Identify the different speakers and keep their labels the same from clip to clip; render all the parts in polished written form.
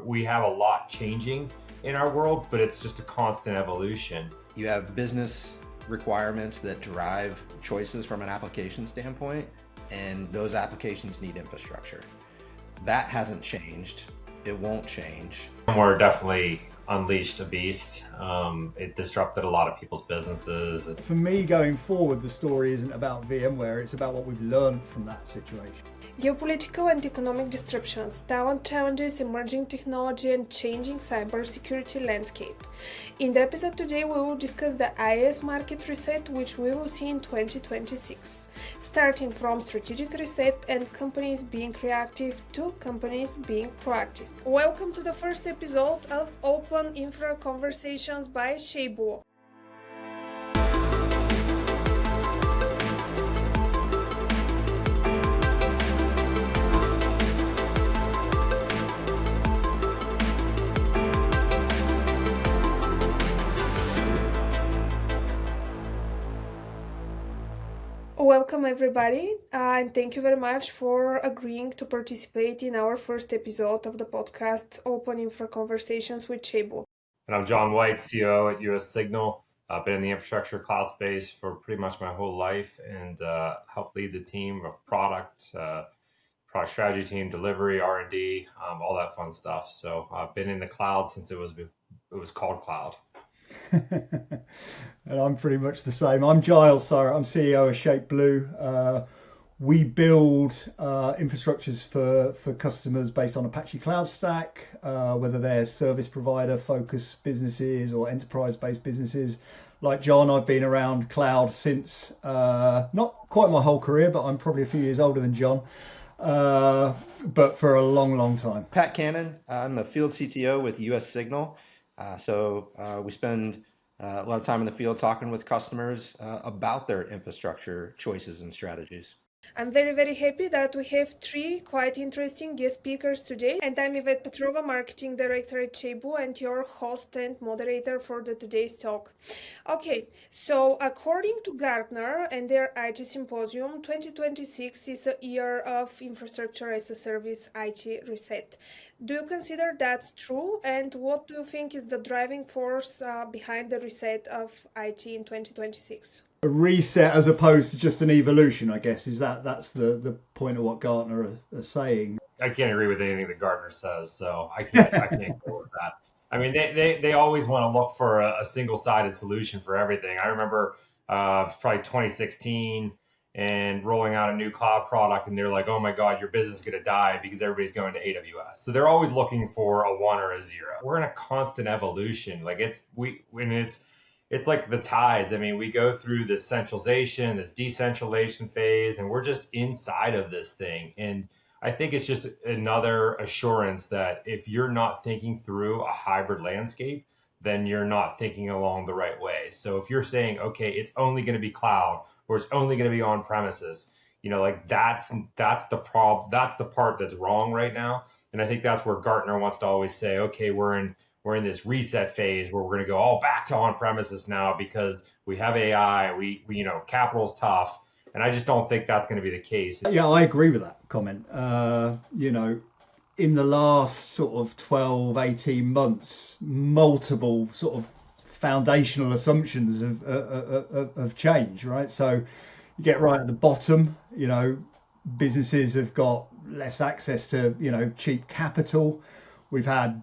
Speaker 1: we have a lot changing in our world, but it's just a constant evolution.
Speaker 2: You have business requirements that drive choices from an application standpoint, and those applications need infrastructure. That hasn't changed. It won't change.
Speaker 1: VMware definitely unleashed a beast. It disrupted a lot of people's businesses.
Speaker 3: For me, going forward, the story isn't about VMware, it's about what we've learned from that situation.
Speaker 4: Geopolitical and economic disruptions, talent challenges, emerging technology, and changing cybersecurity landscape. In the episode today, we will discuss the IaaS market reset, which we will see in 2026, starting from strategic reset and companies being reactive to companies being proactive. Welcome to the first episode of Open Infra Conversations by ShapeBlue. Welcome everybody, and thank you very much for agreeing to participate in our first episode of the podcast Open Infra Conversations with ShapeBlue.
Speaker 1: And I'm John White, CEO at US Signal. I've been in the infrastructure cloud space for pretty much my whole life and helped lead the team of product strategy team, delivery, R&D, all that fun stuff. So I've been in the cloud since it was called cloud.
Speaker 3: And I'm pretty much the same. I'm Giles Sirett. I'm CEO of ShapeBlue. We build infrastructures for customers based on Apache Cloud Stack, whether they're service provider focused businesses or enterprise-based businesses. Like John, I've been around cloud since not quite my whole career, but I'm probably a few years older than John. But for a long time.
Speaker 2: Pat Cannon, I'm the field CTO with US Signal. So we spend a lot of time in the field talking with customers about their infrastructure choices and strategies.
Speaker 4: I'm very happy that we have three quite interesting guest speakers today, and I'm Yvette Petrova, Marketing Director at ShapeBlue and your host and moderator for today's talk. Okay, so according to Gartner and their IT Symposium, 2026 is a year of infrastructure as a service IT reset. Do you consider that's true, and what do you think is the driving force behind the reset of IT in 2026?
Speaker 3: A reset as opposed to just an evolution, I guess, that's the point of what Gartner are saying.
Speaker 1: I can't agree with anything that Gartner says, so I can't go with that. I mean, they always want to look for a single-sided solution for everything. I remember probably 2016 and rolling out a new cloud product, and they're like, "Oh my God, your business is going to die because everybody's going to AWS." So they're always looking for a 1 or a 0. We're in a constant evolution. Like it's like the tides. I mean, we go through this centralization, this decentralization phase, and we're just inside of this thing. And I think it's just another assurance that if you're not thinking through a hybrid landscape, then you're not thinking along the right way. So if you're saying, okay, it's only going to be cloud or it's only going to be on premises, like that's the problem. That's the part that's wrong right now. And I think that's where Gartner wants to always say, okay, we're in this reset phase where we're going to go all back to on-premises now because we have AI, we capital's tough. And I just don't think that's going to be the case.
Speaker 3: Yeah, I agree with that comment. In the last sort of 12, 18 months, multiple sort of foundational assumptions have changed, right? So you get right at the bottom, businesses have got less access to, cheap capital. We've had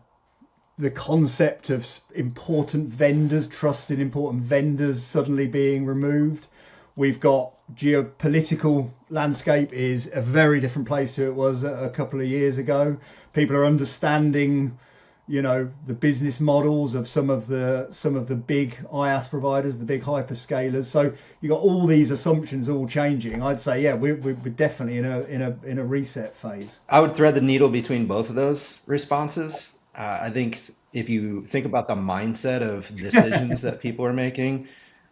Speaker 3: the concept of important vendors, trusted important vendors suddenly being removed. We've got geopolitical landscape is a very different place to it was a couple of years ago. People are understanding, the business models of some of the big IaaS providers, the big hyperscalers. So you got all these assumptions all changing. I'd say, yeah, we're definitely in a reset phase.
Speaker 2: I would thread the needle between both of those responses. I think if you think about the mindset of decisions that people are making,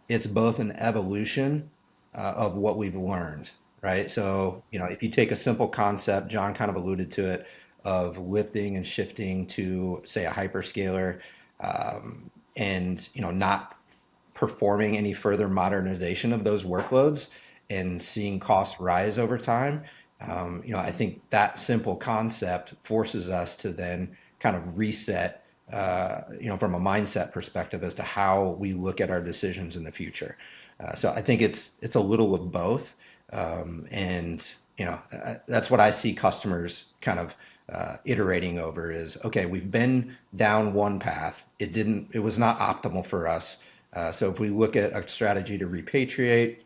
Speaker 2: it's both an evolution of what we've learned, right? So, if you take a simple concept, John kind of alluded to it, of lifting and shifting to, say, a hyperscaler and, not performing any further modernization of those workloads and seeing costs rise over time, I think that simple concept forces us to then kind of reset, from a mindset perspective as to how we look at our decisions in the future. So I think it's a little of both, and that's what I see customers kind of iterating over is, okay, we've been down one path. It was not optimal for us. So if we look at a strategy to repatriate,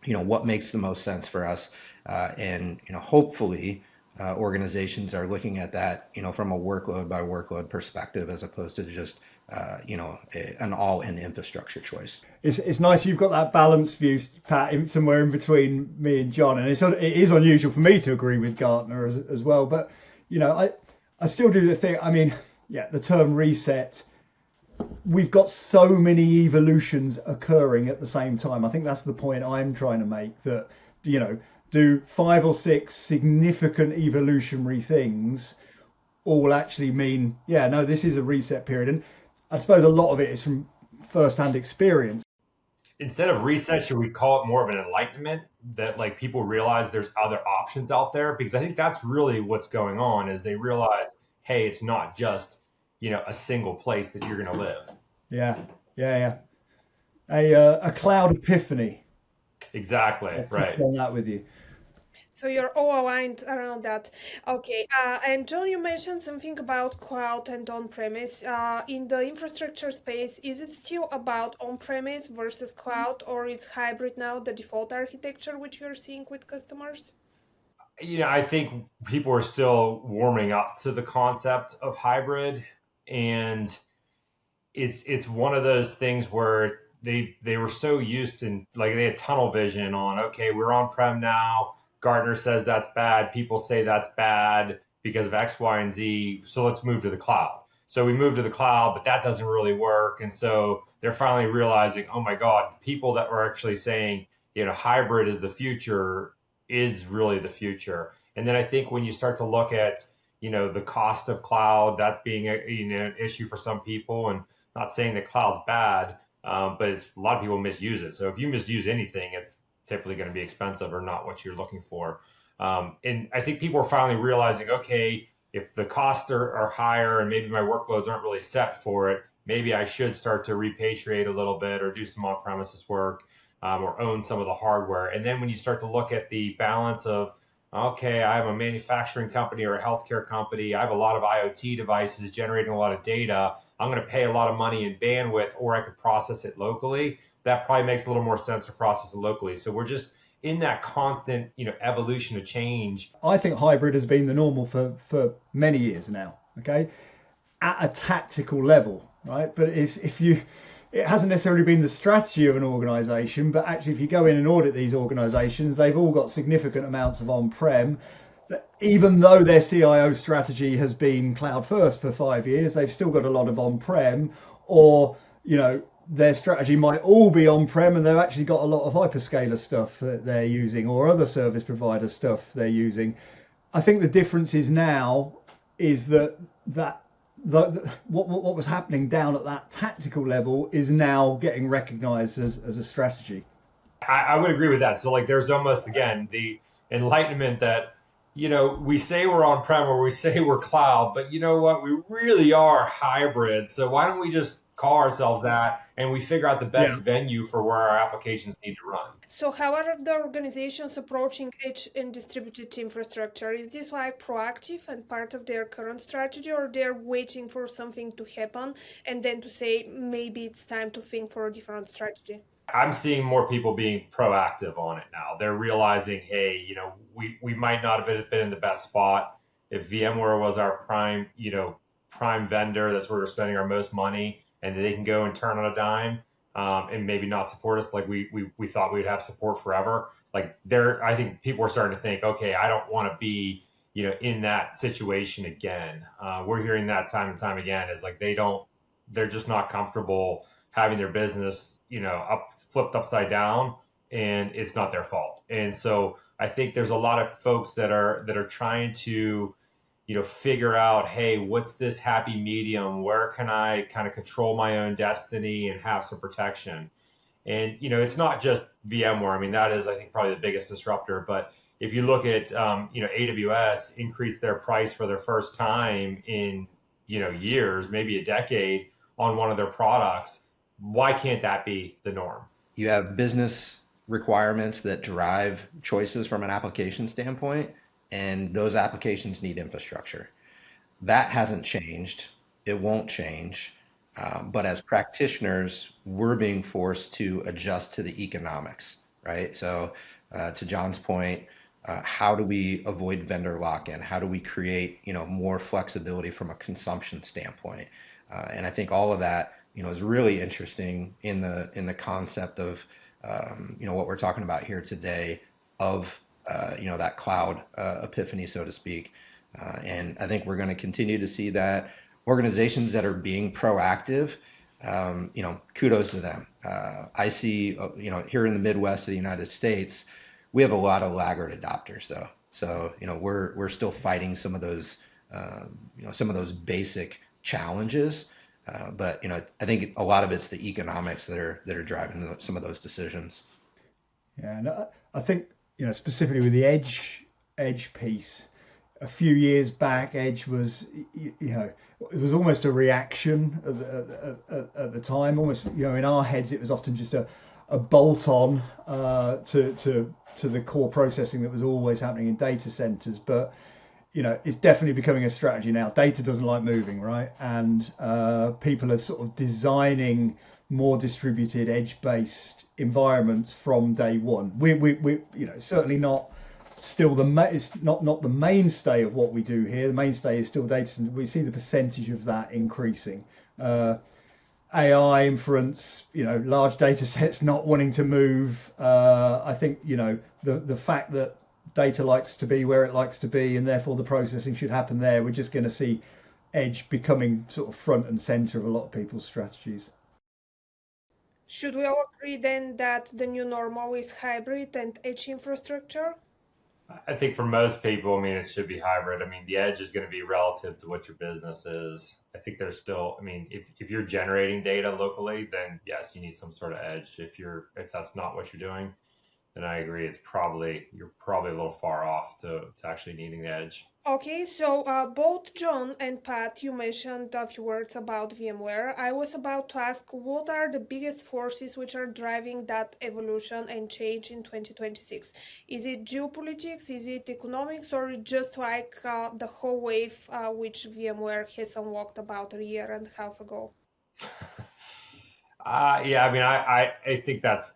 Speaker 2: what makes the most sense for us, and hopefully organizations are looking at that, from a workload by workload perspective as opposed to just an all-in infrastructure choice.
Speaker 3: It's nice you've got that balanced view, Pat, somewhere in between me and John, and it is unusual for me to agree with Gartner as well. But I still do the thing. I mean, yeah, the term reset. We've got so many evolutions occurring at the same time. I think that's the point I'm trying to make. That do 5 or 6 significant evolutionary things all actually mean, yeah, no, this is a reset period. And I suppose a lot of it is from first-hand experience.
Speaker 1: Instead of reset, should we call it more of an enlightenment, that like people realize there's other options out there? Because I think that's really what's going on, is they realize, hey, it's not just, a single place that you're going to live.
Speaker 3: Yeah. A cloud epiphany.
Speaker 1: Exactly. Right.
Speaker 3: On that with you.
Speaker 4: So you're all aligned around that. Okay. And John, you mentioned something about cloud and on-premise. In the infrastructure space, is it still about on-premise versus cloud, or it's hybrid now, the default architecture which you're seeing with customers?
Speaker 1: I think people are still warming up to the concept of hybrid, and it's one of those things where they were so used to, like, they had tunnel vision on, okay, we're on-prem now. Gartner says that's bad. People say that's bad because of X, Y, and Z. So let's move to the cloud. So we moved to the cloud, but that doesn't really work. And so they're finally realizing, oh my God, people that were actually saying, hybrid is the future is really the future. And then I think when you start to look at, the cost of cloud, that being an issue for some people, and not saying that cloud's bad, but a lot of people misuse it. So if you misuse anything, it's typically going to be expensive or not what you're looking for. And I think people are finally realizing, okay, if the costs are higher and maybe my workloads aren't really set for it, maybe I should start to repatriate a little bit or do some on-premises work, or own some of the hardware. And then when you start to look at the balance of, okay, I have a manufacturing company or a healthcare company, I have a lot of IoT devices generating a lot of data, I'm going to pay a lot of money in bandwidth, or I could process it locally. That probably makes a little more sense to process it locally. So we're just in that constant, evolution of change.
Speaker 3: I think hybrid has been the normal for many years now, okay, at a tactical level, right? But it hasn't necessarily been the strategy of an organization, but actually if you go in and audit these organizations, they've all got significant amounts of on-prem. Even though their CIO strategy has been cloud first for 5 years, they've still got a lot of on-prem, or, their strategy might all be on-prem and they've actually got a lot of hyperscaler stuff that they're using, or other service provider stuff they're using. I think the difference is now is that what was happening down at that tactical level is now getting recognized as a strategy.
Speaker 1: I would agree with that. So like there's almost, again, the enlightenment that, we say we're on-prem or we say we're cloud, but you know what? We really are hybrid. So why don't we just call ourselves that, and we figure out the best venue for where our applications need to run.
Speaker 4: So how are the organizations approaching edge and distributed infrastructure? Is this like proactive and part of their current strategy, or they're waiting for something to happen and then to say maybe it's time to think for a different strategy?
Speaker 1: I'm seeing more people being proactive on it now. They're realizing, hey, we might not have been in the best spot. If VMware was our prime vendor, that's where we're spending our most money, and they can go and turn on a dime, and maybe not support us like we thought we'd have support forever. Like I think people are starting to think, okay, I don't want to be, in that situation again. We're hearing that time and time again. Is like they're just not comfortable having their business, flipped upside down, and it's not their fault. And so I think there's a lot of folks that are trying to, figure out, hey, what's this happy medium? Where can I kind of control my own destiny and have some protection? And, it's not just VMware. I mean, that is, I think, probably the biggest disruptor. But if you look at, AWS increased their price for their first time in years, maybe a decade on one of their products. Why can't that be the norm?
Speaker 2: You have business requirements that drive choices from an application standpoint, and those applications need infrastructure. That hasn't changed. It won't change. But as practitioners, we're being forced to adjust to the economics, right? So, to John's point, how do we avoid vendor lock-in? How do we create, more flexibility from a consumption standpoint? And I think all of that, is really interesting in the concept of, what we're talking about here today of, that cloud epiphany, so to speak. And I think we're going to continue to see that organizations that are being proactive, kudos to them. I see, here in the Midwest of the United States, we have a lot of laggard adopters though. So, we're still fighting some of those, basic challenges. But, I think a lot of it's the economics that are driving some of those decisions.
Speaker 3: Yeah, and I think specifically with the edge piece, a few years back, edge was it was almost a reaction at the time. Almost in our heads, it was often just a bolt on to the core processing that was always happening in data centers, but it's definitely becoming a strategy now. Data doesn't like moving, right? And people are sort of designing more distributed edge-based environments from day one. We certainly not still it's not the mainstay of what we do here. The mainstay is still data center. We see the percentage of that increasing. AI inference, large data sets not wanting to move. I think the fact that data likes to be where it likes to be, and therefore the processing should happen there. We're just going to see edge becoming sort of front and center of a lot of people's strategies.
Speaker 4: Should we all agree then that the new normal is hybrid and edge infrastructure?
Speaker 1: I think for most people, it should be hybrid. The edge is going to be relative to what your business is. I think there's still, if you're generating data locally, then yes, you need some sort of edge. If that's not what you're doing, then I agree. You're probably a little far off to actually needing the edge.
Speaker 4: Okay, so both John and Pat, you mentioned a few words about VMware. I was about to ask, what are the biggest forces which are driving that evolution and change in 2026? Is it geopolitics, is it economics, or just like the whole wave which VMware has unlocked about a year and a half ago?
Speaker 1: I think that's,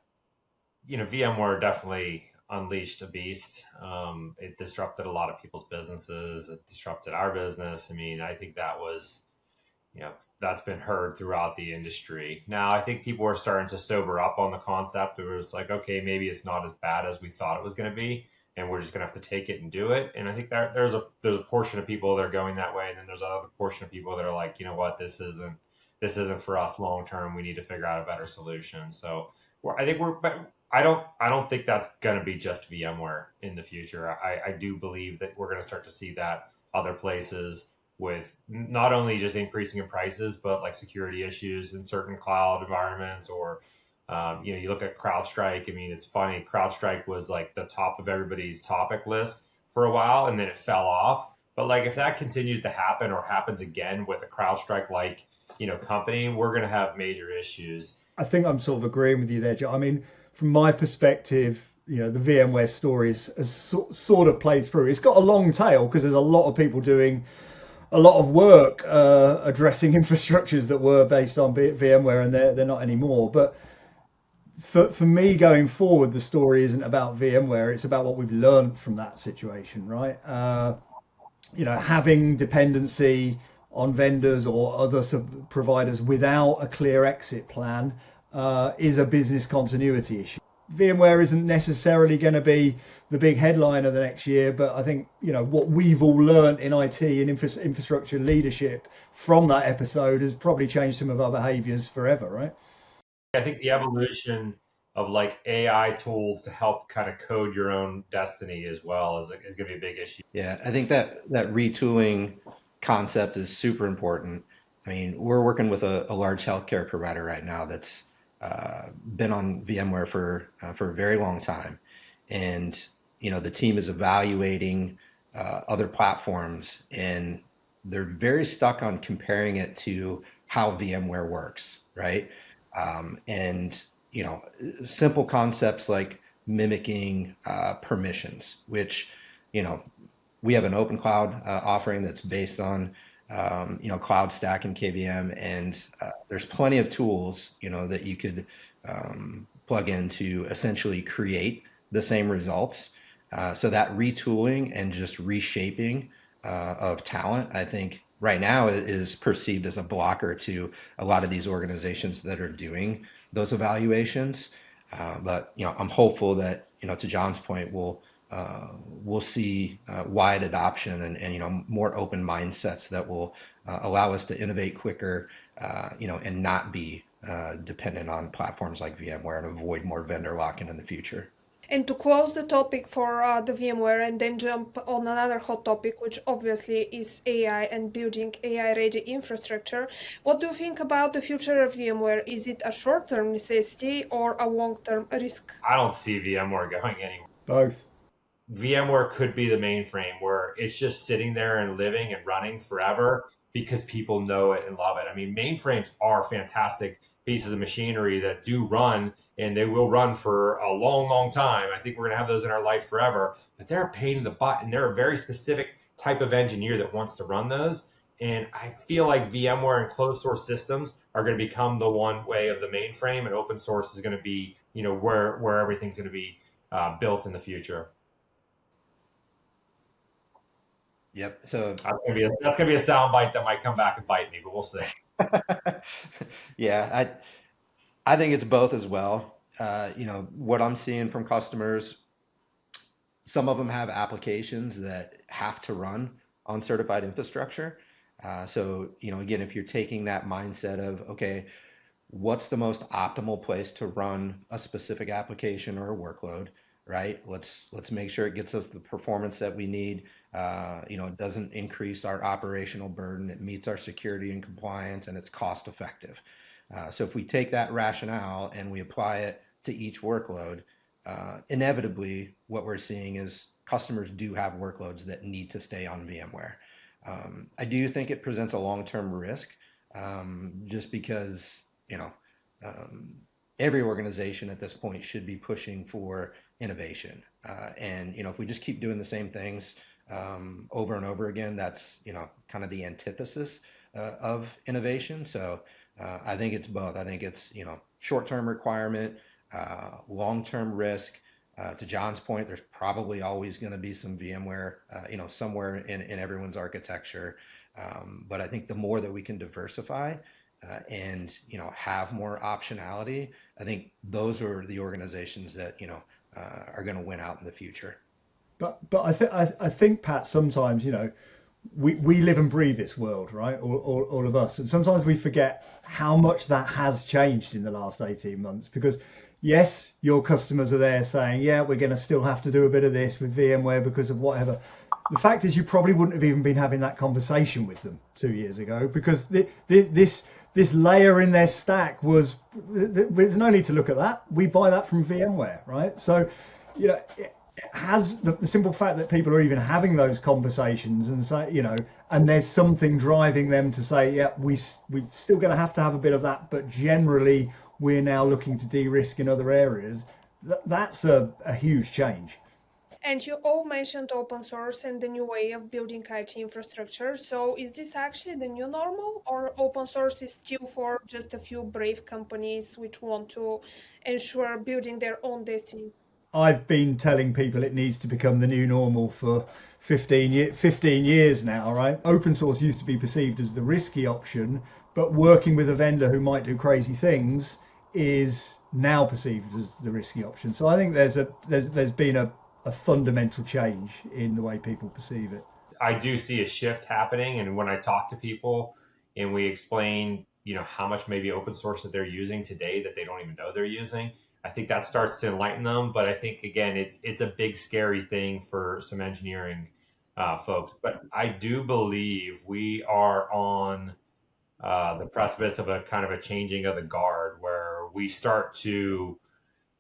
Speaker 1: VMware definitely unleashed a beast. It disrupted a lot of people's businesses. It disrupted our business. I think that was, that's been heard throughout the industry. Now, I think people are starting to sober up on the concept. It was like, okay, maybe it's not as bad as we thought it was going to be, and we're just going to have to take it and do it. And I think that there's a portion of people that are going that way, and then there's another portion of people that are like, what, this isn't for us long term. We need to figure out a better solution. So I don't think that's going to be just VMware in the future. I do believe that we're going to start to see that other places with not only just increasing in prices, but like security issues in certain cloud environments, or you look at CrowdStrike. It's funny. CrowdStrike was like the top of everybody's topic list for a while, and then it fell off. But like if that continues to happen or happens again with a CrowdStrike like company, we're going to have major issues.
Speaker 3: I think I'm sort of agreeing with you there, Joe. From my perspective, the VMware story is sort of played through. It's got a long tail because there's a lot of people doing a lot of work addressing infrastructures that were based on VMware, and they're not anymore. But for me going forward, the story isn't about VMware. It's about what we've learned from that situation, right? Having dependency on vendors or other providers without a clear exit plan is a business continuity issue. VMware isn't necessarily going to be the big headliner the next year, but I think what we've all learned in IT and infrastructure leadership from that episode has probably changed some of our behaviors forever, right?
Speaker 1: I think the evolution of like AI tools to help kind of code your own destiny as well is going to be a big issue.
Speaker 2: Yeah, I think that retooling concept is super important. We're working with a large healthcare provider right now that's been on VMware for a very long time, and the team is evaluating other platforms, and they're very stuck on comparing it to how VMware works, right? And simple concepts like mimicking permissions, which you know we have an open cloud offering that's based on Cloud Stack and KVM, and there's plenty of tools that you could plug in to essentially create the same results. So that retooling and just reshaping of talent, I think right now is perceived as a blocker to a lot of these organizations that are doing those evaluations. But I'm hopeful that to John's point, we'll see wide adoption and more open mindsets that will allow us to innovate quicker, and not be dependent on platforms like VMware and avoid more vendor lock-in in the future.
Speaker 4: And to close the topic for the VMware and then jump on another hot topic, which obviously is AI and building AI-ready infrastructure, what do you think about the future of VMware? Is it a short-term necessity or a long-term risk?
Speaker 1: I don't see VMware going anywhere.
Speaker 3: Both.
Speaker 1: VMware could be the mainframe where it's just sitting there and living and running forever because people know it and love it. I mean, mainframes are fantastic pieces of machinery that do run, and they will run for a long, long time. I think we're going to have those in our life forever, but they're a pain in the butt, and they're a very specific type of engineer that wants to run those. And I feel like VMware and closed source systems are going to become the one way of the mainframe, and open source is going to be, where everything's going to be built in the future.
Speaker 2: Yep. So
Speaker 1: that's gonna be a soundbite that might come back and bite me, but we'll see.
Speaker 2: yeah, I think it's both as well. What I'm seeing from customers, some of them have applications that have to run on certified infrastructure. So again, if you're taking that mindset of, okay, what's the most optimal place to run a specific application or a workload, right? Let's make sure it gets us the performance that we need. It doesn't increase our operational burden. It meets our security and compliance, and it's cost effective. So if we take that rationale and we apply it to each workload, inevitably what we're seeing is customers do have workloads that need to stay on VMware. I do think it presents a long-term risk, just because every organization at this point should be pushing for innovation. And if we just keep doing the same things over and over again, that's kind of the antithesis of innovation. So I think it's both. I think it's short-term requirement, long-term risk. To John's point, there's probably always going to be some VMware, somewhere in everyone's architecture. But I think the more that we can diversify and have more optionality, I think those are the organizations that are going to win out in the future.
Speaker 3: But I think, Pat, sometimes we live and breathe this world, right? All of us, and sometimes we forget how much that has changed in the last 18 months. Because yes, your customers are there saying, yeah, we're going to still have to do a bit of this with VMware because of whatever. The fact is, you probably wouldn't have even been having that conversation with them 2 years ago, because this layer in their stack was, there's no need to look at that. We buy that from VMware, right? So, it has the simple fact that people are even having those conversations and say, and there's something driving them to say, yeah, we're still going to have a bit of that, but generally we're now looking to de-risk in other areas. That's a huge change.
Speaker 4: And you all mentioned open source and the new way of building IT infrastructure. So is this actually the new normal, or open source is still for just a few brave companies which want to ensure building their own destiny?
Speaker 3: I've been telling people it needs to become the new normal for 15 years now, right? Open source used to be perceived as the risky option, but working with a vendor who might do crazy things is now perceived as the risky option. So I think there's been a fundamental change in the way people perceive it.
Speaker 1: I do see a shift happening, and when I talk to people and we explain, how much maybe open source that they're using today that they don't even know they're using, I think that starts to enlighten them. But I think, again, it's a big scary thing for some engineering folks. But I do believe we are on the precipice of a kind of a changing of the guard, where we start to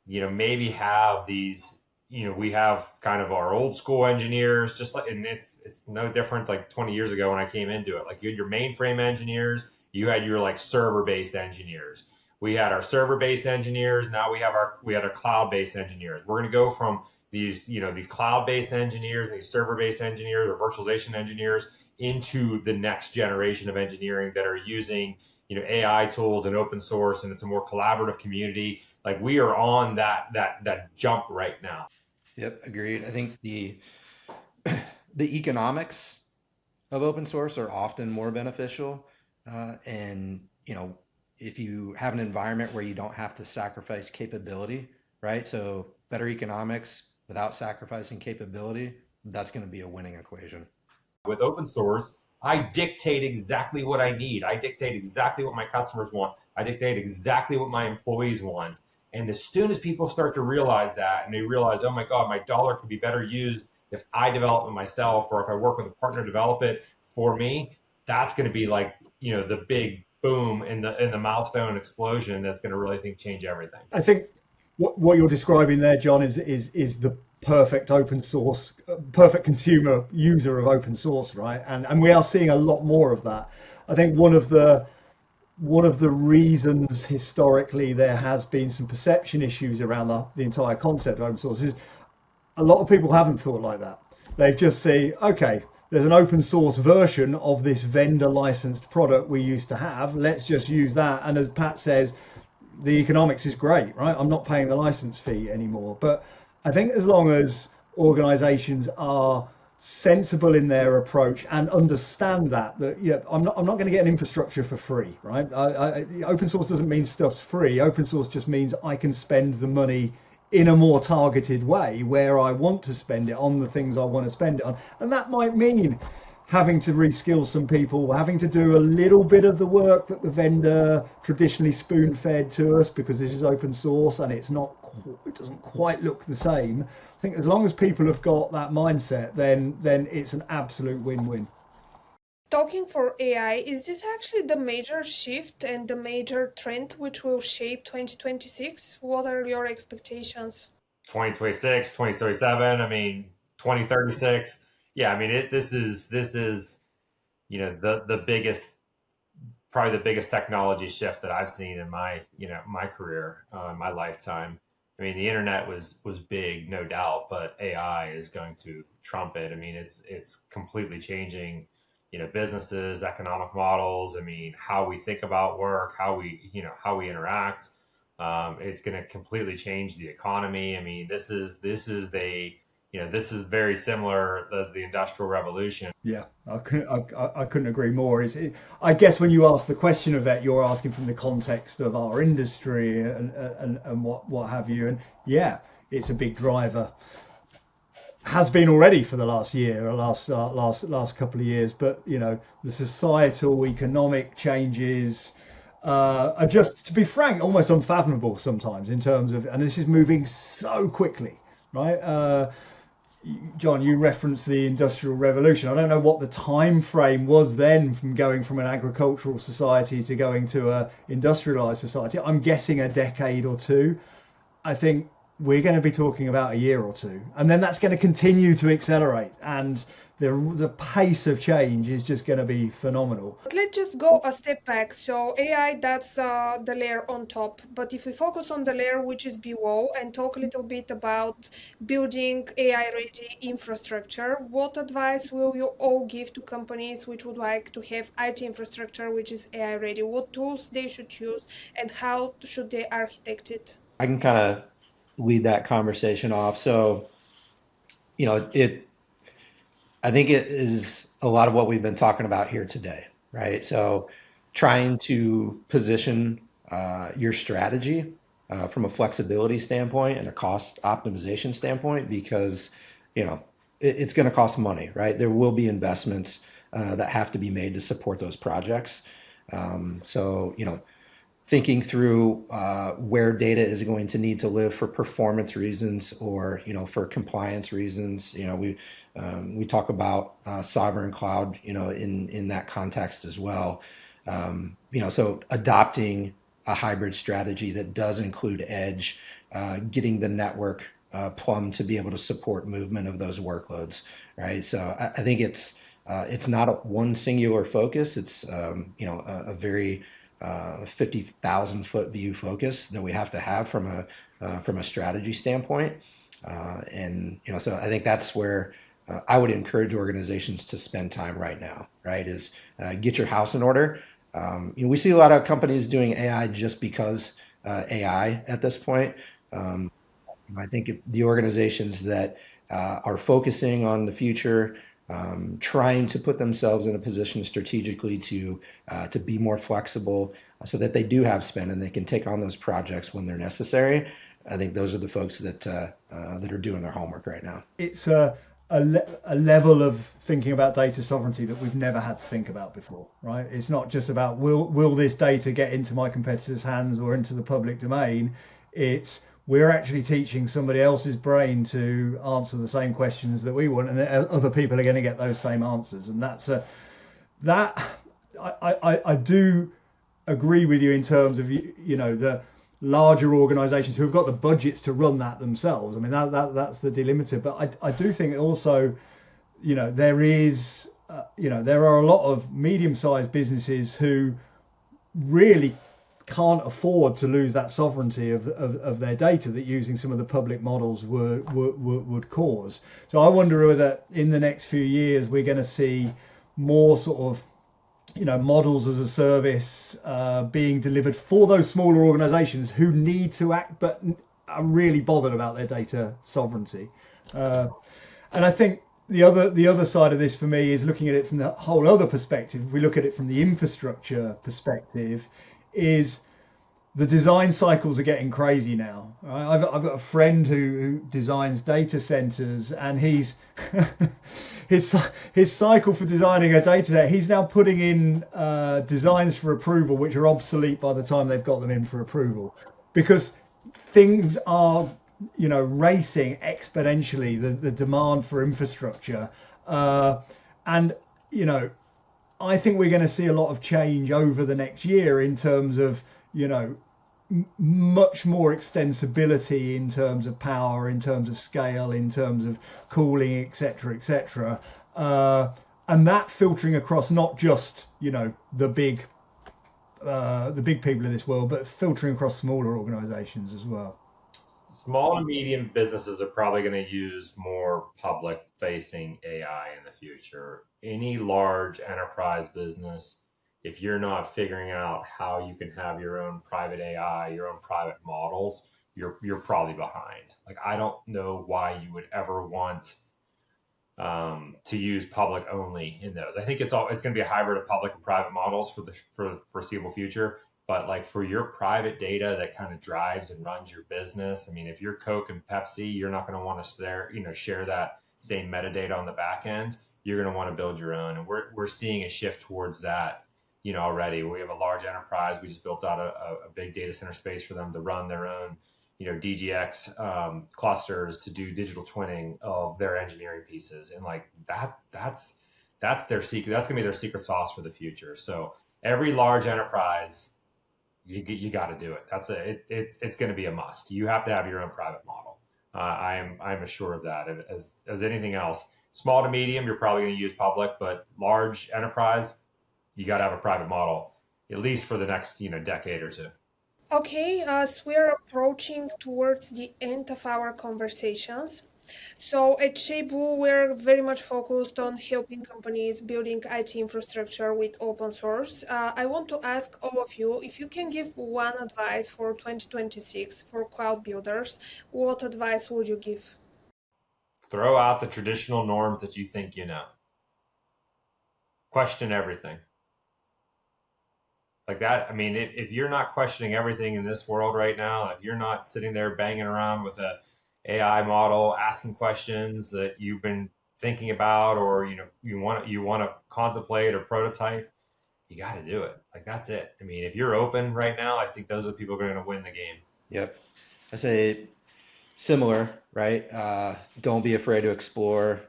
Speaker 1: maybe have these we have kind of our old school engineers, just like, and it's no different like 20 years ago when I came into it. Like you had your mainframe engineers, you had your like server based engineers. We had our server based engineers. Now we had our cloud based engineers. We're going to go from these cloud based engineers and these server based engineers or virtualization engineers into the next generation of engineering that are using AI tools and open source, and it's a more collaborative community. Like we are on that jump right now.
Speaker 2: Yep, agreed. I think the economics of open source are often more beneficial, and if you have an environment where you don't have to sacrifice capability, right? So better economics without sacrificing capability, that's going to be a winning equation.
Speaker 1: With open source, I dictate exactly what I need. I dictate exactly what my customers want. I dictate exactly what my employees want. And as soon as people start to realize that, and they realize, oh my God, my dollar could be better used if I develop it myself, or if I work with a partner to develop it for me, that's going to be like, the big boom in the milestone explosion that's going to really change everything.
Speaker 3: I think what you're describing there, John, is the perfect open source, perfect consumer user of open source, right? And we are seeing a lot more of that. I think one of the reasons historically there has been some perception issues around the entire concept of open source is a lot of people haven't thought like that. They just say, okay, there's an open source version of this vendor licensed product we used to have. Let's just use that. And as Pat says, the economics is great, right? I'm not paying the license fee anymore. But I think as long as organizations are sensible in their approach and understand that I'm not going to get an infrastructure for free, right? Open source doesn't mean stuff's free. Open source just means I can spend the money in a more targeted way where I want to spend it on the things I want to spend it on. And that might mean having to reskill some people, having to do a little bit of the work that the vendor traditionally spoon-fed to us because this is open source and it doesn't quite look the same. I think as long as people have got that mindset, then it's an absolute win-win.
Speaker 4: Talking for AI, is this actually the major shift and the major trend which will shape 2026? What are your expectations?
Speaker 1: 2026, 2037, 2036. Yeah, this is the biggest, probably the biggest technology shift that I've seen in my career, my lifetime. The internet was big, no doubt, but AI is going to trump it. It's completely changing, businesses, economic models. How we think about work, how we interact. It's going to completely change the economy. This is very similar as the Industrial Revolution.
Speaker 3: Yeah, I couldn't agree more. I guess when you ask the question of that, you're asking from the context of our industry and what have you. And yeah, it's a big driver. Has been already for the last year, or last couple of years. But the societal economic changes are just, to be frank, almost unfathomable sometimes in terms of, and this is moving so quickly, right? John, you referenced the Industrial Revolution. I don't know what the time frame was then from going from an agricultural society to going to a industrialized society. I'm guessing a decade or two. I think we're going to be talking about a year or two, and then that's going to continue to accelerate, and the pace of change is just going to be phenomenal.
Speaker 4: But let's just go a step back. So AI, that's the layer on top. But if we focus on the layer which is below and talk a little bit about building AI-ready infrastructure, what advice will you all give to companies which would like to have IT infrastructure which is AI-ready? What tools they should use and how should they architect it?
Speaker 2: I can kind of lead that conversation off. So, I think it is a lot of what we've been talking about here today, right? So trying to position your strategy from a flexibility standpoint and a cost optimization standpoint, because, it's going to cost money, right? There will be investments that have to be made to support those projects. So, thinking through where data is going to need to live for performance reasons or, for compliance reasons. We talk about sovereign cloud, in that context as well. So adopting a hybrid strategy that does include edge, getting the network plumbed to be able to support movement of those workloads, right? So I think it's not a one singular focus. It's a very 50,000 foot view focus that we have to have from a strategy standpoint. So I think that's where I would encourage organizations to spend time right now, right? Is get your house in order. We see a lot of companies doing AI just because AI at this point. I think the organizations that are focusing on the future, trying to put themselves in a position strategically to be more flexible, so that they do have spend and they can take on those projects when they're necessary. I think those are the folks that are doing their homework right now.
Speaker 3: It's a level of thinking about data sovereignty that we've never had to think about before, right? It's not just about will this data get into my competitor's hands or into the public domain. It's we're actually teaching somebody else's brain to answer the same questions that we want, and other people are going to get those same answers. And I do agree with you in terms of the larger organizations who have got the budgets to run that themselves. I mean that's the delimiter. But I do think also there is there are a lot of medium-sized businesses who really can't afford to lose that sovereignty of their data that using some of the public models would cause. So I wonder whether in the next few years we're going to see more sort of models as a service being delivered for those smaller organizations who need to act but are really bothered about their data sovereignty. And I think the other side of this for me is looking at it from the whole other perspective. If we look at it from the infrastructure perspective, is the design cycles are getting crazy now. I've got a friend who designs data centers, and he's his cycle for designing a data center, he's now putting in designs for approval which are obsolete by the time they've got them in for approval, because things are racing exponentially, the demand for infrastructure, and I think we're going to see a lot of change over the next year in terms of much more extensibility in terms of power, in terms of scale, in terms of cooling, etc., and that filtering across not just the big people in this world, but filtering across smaller organizations as well.
Speaker 1: Small and medium businesses are probably going to use more public-facing AI in the future. Any large enterprise business, if you're not figuring out how you can have your own private AI, your own private models, you're probably behind. Like, I don't know why you would ever want to use public only in those. I think it's going to be a hybrid of public and private models for the foreseeable future. But like for your private data that kind of drives and runs your business, I mean, if you're Coke and Pepsi, you're not going to want to share that same metadata on the back end. You're going to want to build your own, and we're seeing a shift towards that. Already we have a large enterprise. We just built out a big data center space for them to run their own, DGX clusters to do digital twinning of their engineering pieces, and like that's their secret. That's going to be their secret sauce for the future. So every large enterprise, you got to do it. It's going to be a must. You have to have your own private model. I'm assured of that. As anything else, small to medium, you're probably going to use public, but large enterprise, you got to have a private model, at least for the next decade or two.
Speaker 4: Okay, as we're approaching towards the end of our conversations, so at ShapeBlue, we're very much focused on helping companies building IT infrastructure with open source. I want to ask all of you if you can give one advice for 2026 for cloud builders, what advice would you give?
Speaker 1: Throw out the traditional norms that you think you know. Question everything. Like that, I mean, if you're not questioning everything in this world right now, if you're not sitting there banging around with a AI model, asking questions that you've been thinking about, or you want to contemplate or prototype, you got to do it. Like that's it. I mean, if you're open right now, I think those are the people who are going to win the game.
Speaker 2: Yep. I say similar, right? Don't be afraid to explore.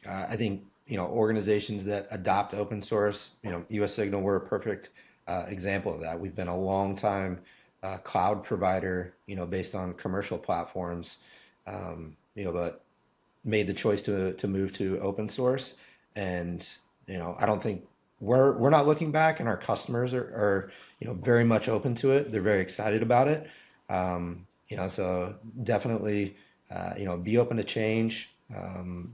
Speaker 2: I think organizations that adopt open source, US Signal, we're a perfect example of that. We've been a long time cloud provider, based on commercial platforms. but made the choice to move to open source. And I don't think we're not looking back, and our customers are very much open to it. They're very excited about it. So definitely be open to change.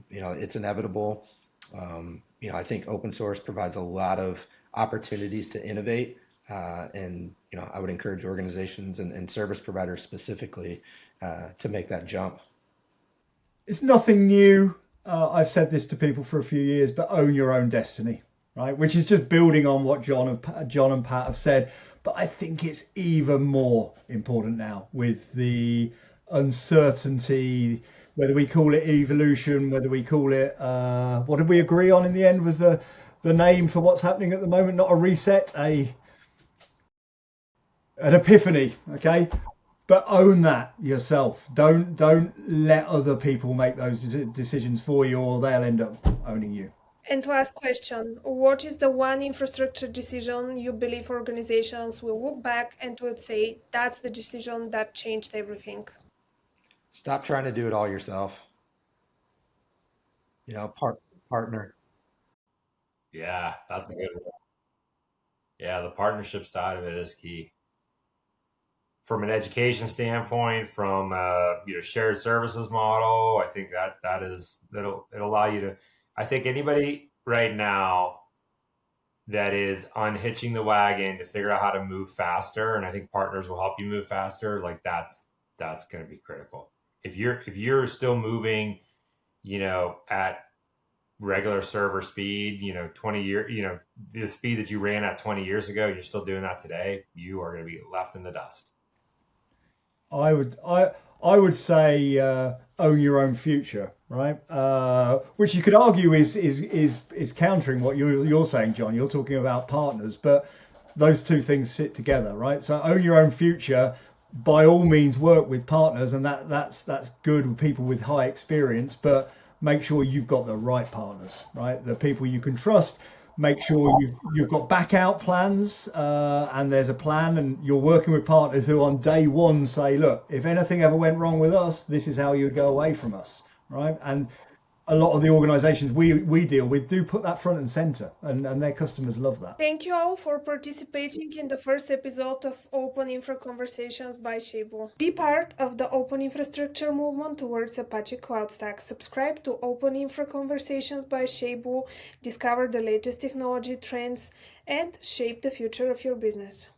Speaker 2: It's inevitable. I think open source provides a lot of opportunities to innovate, and I would encourage organizations and service providers specifically to make that jump.
Speaker 3: It's nothing new. I've said this to people for a few years, but own your own destiny, right? Which is just building on what John and Pat have said. But I think it's even more important now with the uncertainty, whether we call it evolution, whether we call it, what did we agree on in the end was the name for what's happening at the moment? Not a reset, an epiphany, okay? But own that yourself. Don't let other people make those decisions for you, or they'll end up owning you.
Speaker 4: And last question, what is the one infrastructure decision you believe organizations will look back and would say, that's the decision that changed everything?
Speaker 2: Stop trying to do it all yourself. Partner.
Speaker 1: Yeah, that's a good one. Yeah, the partnership side of it is key. From an education standpoint, from shared services model, I think it'll allow you to. I think anybody right now that is unhitching the wagon to figure out how to move faster, and I think partners will help you move faster. Like that's going to be critical. If you're still moving, at regular server speed, 20 year, the speed that you ran at 20 years ago, you're still doing that today, you are going to be left in the dust.
Speaker 3: I would say own your own future, right? Which you could argue is countering what you're saying, John. You're talking about partners, but those two things sit together, right? So own your own future. By all means, work with partners, and that's good with people with high experience. But make sure you've got the right partners, right? The people you can trust. Make sure you've got back out plans, and there's a plan, and you're working with partners who on day one say, look, if anything ever went wrong with us, this is how you would go away from us, right? And a lot of the organizations we deal with do put that front and center, and their customers love that.
Speaker 4: Thank you all for participating in the first episode of Open Infra Conversations by ShapeBlue. Be part of the open infrastructure movement towards Apache Cloud Stack. Subscribe to Open Infra Conversations by ShapeBlue, discover the latest technology trends, and shape the future of your business.